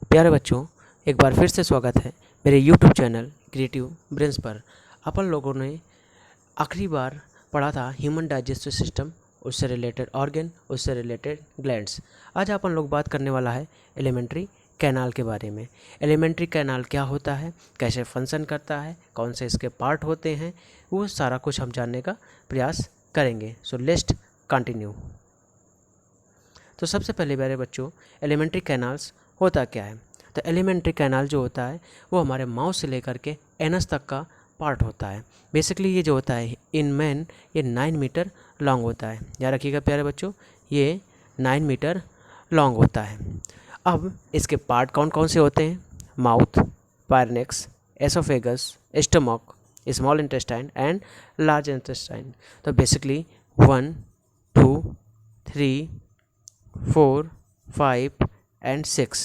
प्यारे बच्चों, एक बार फिर से स्वागत है मेरे YouTube चैनल क्रिएटिव ब्रेन्स पर। अपन लोगों ने आखिरी बार पढ़ा था ह्यूमन डाइजेस्टिव सिस्टम, उससे रिलेटेड ऑर्गन, उससे रिलेटेड ग्लैंड्स। आज अपन लोग बात करने वाला है एलिमेंट्री कैनाल के बारे में। एलिमेंट्री कैनाल क्या होता है, कैसे फंक्शन करता है, कौन से इसके पार्ट होते हैं, वो सारा कुछ हम जानने का प्रयास करेंगे। So let's continue. तो सबसे पहले प्यारे बच्चों, एलिमेंट्री कैनाल्स होता क्या है। तो एलिमेंट्री कैनाल जो होता है वो हमारे माउथ से लेकर के एनस तक का पार्ट होता है। बेसिकली ये जो होता है इन मैन ये 9 मीटर लॉन्ग होता है। याद रखिएगा प्यारे बच्चों, ये 9 मीटर लॉन्ग होता है। अब इसके पार्ट कौन कौन से होते हैं? Mouth, pharynx, oesophagus, stomach, small intestine and large intestine. तो basically 1, 2, 3, 4, 5 and 6.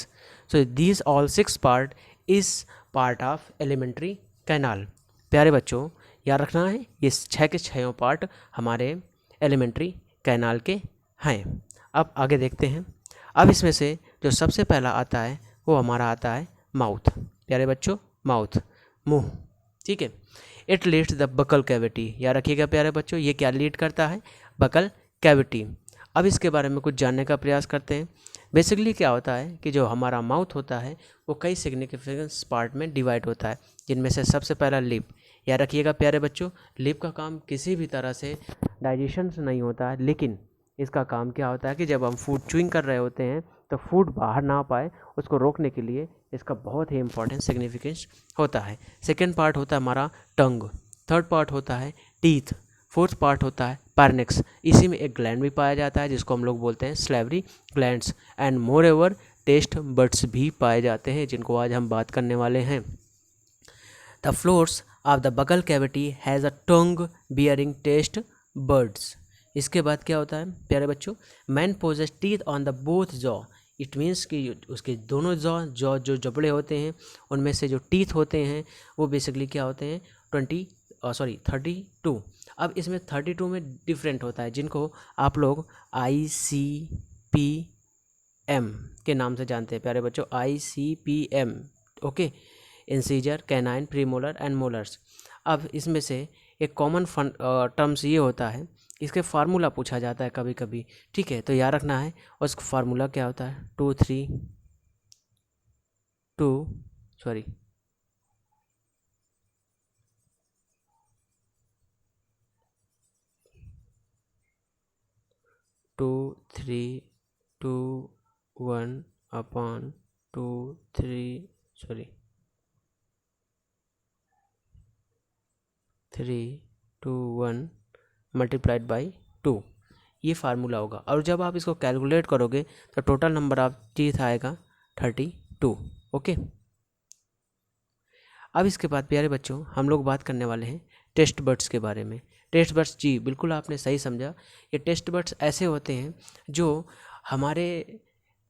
So these all 6 part is part of elementary canal. प्यारे बच्चों, याद रखना है ये 6 के 6 पार्ट हमारे एलिमेंट्री कैनाल के हैं। अब आगे देखते हैं। अब इसमें से जो सबसे पहला आता है वो हमारा आता है माउथ। प्यारे बच्चों, माउथ, मुंह, ठीक है। It leads the buccal cavity. याद रखिएगा प्यारे बच्चों, ये क्या लीड करता है? Buccal cavity. अब इसके बारे में कुछ जानने का प्रयास करते हैं। बेसिकली क्या होता है कि जो हमारा माउथ होता है वो कई सिग्निफिकेंस पार्ट में डिवाइड होता है, जिनमें से सबसे पहला लिप। याद रखिएगा प्यारे बच्चों, लिप का काम किसी भी तरह से डाइजेशन से नहीं होता है, लेकिन इसका काम क्या होता है कि जब हम फूड च्यूइंग कर रहे होते हैं तो फूड बाहर ना पाए, उसको रोकने के लिए इसका बहुत ही इंपॉर्टेंट सिग्निफिकेंस होता है। सेकेंड पार्ट होता है हमारा टंग। थर्ड पार्ट होता है टीथ। फोर्थ पार्ट होता है पैरनेक्स। इसी में एक ग्लैंड भी पाया जाता है जिसको हम लोग बोलते हैं slavery glands. And more ever taste buds भी पाए जाते हैं, जिनको आज हम बात करने वाले हैं। The floors of the buccal cavity has a tongue bearing taste buds. इसके बाद क्या होता है प्यारे बच्चों? Man possess teeth on the both jaw. It means कि उसके दोनों जॉ जो जबड़े होते हैं उनमें से जो टीथ होते हैं वो बेसिकली क्या होते हैं 32। अब इसमें 32 में डिफरेंट होता है, जिनको आप लोग ICPM के नाम से जानते हैं प्यारे बच्चों। ICPM, okay. Incisor, canine, premolar and molars. अब इसमें से एक कॉमन टर्म्स ये होता है, इसके फार्मूला पूछा जाता है कभी कभी, ठीक है। तो याद रखना है उसका फार्मूला क्या होता है। 2 3 2 1 upon 2 3 2 1 मल्टीप्लाइड बाई 2, ये फार्मूला होगा। और जब आप इसको कैलकुलेट करोगे तो टोटल नंबर ऑफ टीथ आएगा 32, ओके। अब इसके बाद प्यारे बच्चों हम लोग बात करने वाले हैं टेस्ट बड्स के बारे में। टेस्ट बड्स, जी बिल्कुल आपने सही समझा। ये टेस्ट बड्स ऐसे होते हैं जो हमारे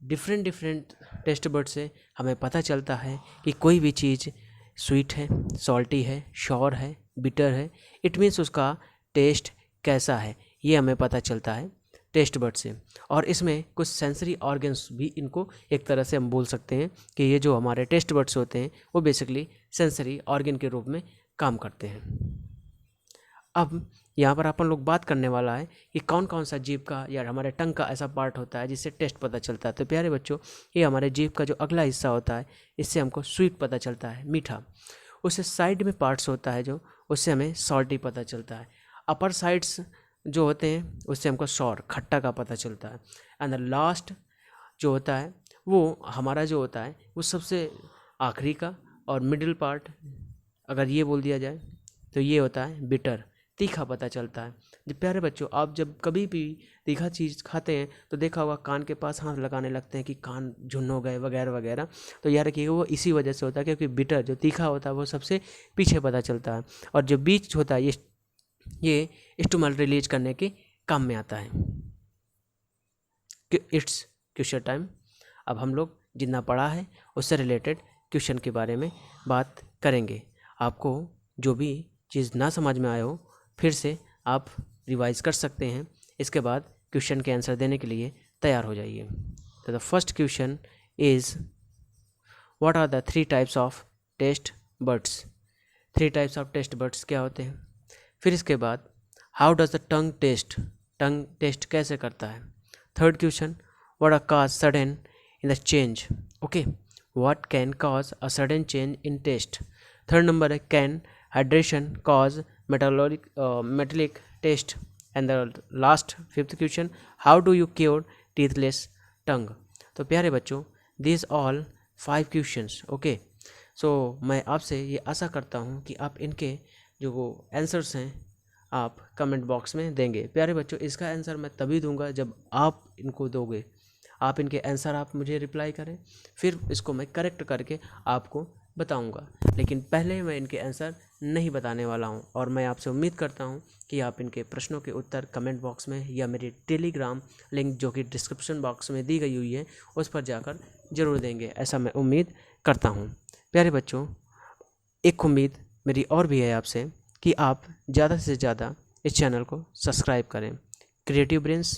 डिफरेंट टेस्ट बड्स से हमें पता चलता है कि कोई भी चीज़ स्वीट है, सॉल्टी है, शॉर है, बिटर है। इट मीन्स उसका टेस्ट कैसा है, ये हमें पता चलता है टेस्ट बड से। और इसमें कुछ सेंसरी ऑर्गन्स भी, इनको एक तरह से हम बोल सकते हैं कि ये जो हमारे टेस्ट बड्स होते हैं वो बेसिकली सेंसरी ऑर्गन के रूप में काम करते हैं। अब यहाँ पर अपन लोग बात करने वाला है कि कौन कौन सा जीभ का या हमारे टंग का ऐसा पार्ट होता है जिससे टेस्ट पता चलता है। तो प्यारे बच्चों, ये हमारे जीभ का जो अगला हिस्सा होता है, इससे हमको स्वीट पता चलता है, मीठा। उससे साइड में पार्ट्स होता है जो, उससे हमें सॉल्टी पता चलता है। अपर साइड्स जो होते हैं उससे हमको सॉर, खट्टा का पता चलता है। एंड द लास्ट जो होता है वो हमारा जो होता है वो सबसे आखिरी का, और मिडिल पार्ट अगर ये बोल दिया जाए तो ये होता है बिटर, तीखा पता चलता है। जब प्यारे बच्चों आप जब कभी भी तीखा चीज़ खाते हैं तो देखा होगा कान के पास हाथ लगाने लगते हैं कि कान झुन हो गए वगैरह वगैरह। तो याद रखिएगा वो इसी वजह से होता है, क्योंकि बिटर जो तीखा होता है वो सबसे पीछे पता चलता है, और जो बीच होता है ये स्टूमल रिलीज करने के काम में आता है। It's question time. अब हम लोग जितना पढ़ा है उससे रिलेटेड क्वेश्चन के बारे में बात करेंगे। आपको जो भी चीज़ ना समझ में आए हो फिर से आप रिवाइज कर सकते हैं। इसके बाद क्वेश्चन के आंसर देने के लिए तैयार हो जाइए। तो the first question is what are the 3 types of taste buds, 3 types of taste buds क्या होते हैं। फिर इसके बाद how does the tongue taste, tongue taste कैसे करता है। Third question, what are cause sudden in the change, okay, what can cause a sudden change in taste. Third number है can hydration cause metallic taste. And the last fifth question, how do you cure टीथलेस टंग। तो प्यारे बच्चों, this all 5 questions, okay. सो मैं आपसे ये आशा करता हूँ कि आप इनके जो वो आंसर्स हैं आप कमेंट बॉक्स में देंगे। प्यारे बच्चों, इसका आंसर मैं तभी दूंगा जब आप इनको दोगे, आप इनके आंसर आप मुझे रिप्लाई करें, फिर इसको मैं करेक्ट करके आपको बताऊंगा। लेकिन पहले मैं इनके आंसर नहीं बताने वाला हूं, और मैं आपसे उम्मीद करता हूं कि आप इनके प्रश्नों के उत्तर कमेंट बॉक्स में या मेरी टेलीग्राम लिंक जो कि डिस्क्रिप्शन बॉक्स में दी गई हुई है उस पर जाकर ज़रूर देंगे, ऐसा मैं उम्मीद करता हूं। प्यारे बच्चों, एक उम्मीद मेरी और भी है आपसे कि आप ज़्यादा से ज़्यादा इस चैनल को सब्सक्राइब करें। क्रिएटिव ब्रेन्स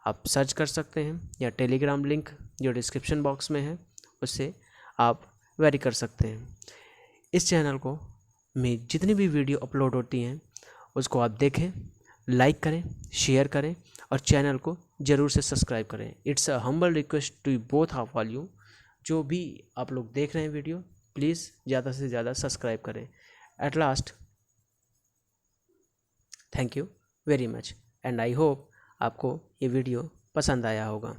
आप सर्च कर सकते हैं, या टेलीग्राम लिंक जो डिस्क्रिप्शन बॉक्स में है उससे आप वेरी कर सकते हैं। इस चैनल को में जितनी भी वीडियो अपलोड होती हैं उसको आप देखें, लाइक करें, शेयर करें, और चैनल को ज़रूर से सब्सक्राइब करें। It's a humble request to both of all you, जो भी आप लोग देख रहे हैं वीडियो, प्लीज़ ज़्यादा से ज़्यादा सब्सक्राइब करें। At last, thank you very much, and I hope आपको ये वीडियो पसंद आया होगा।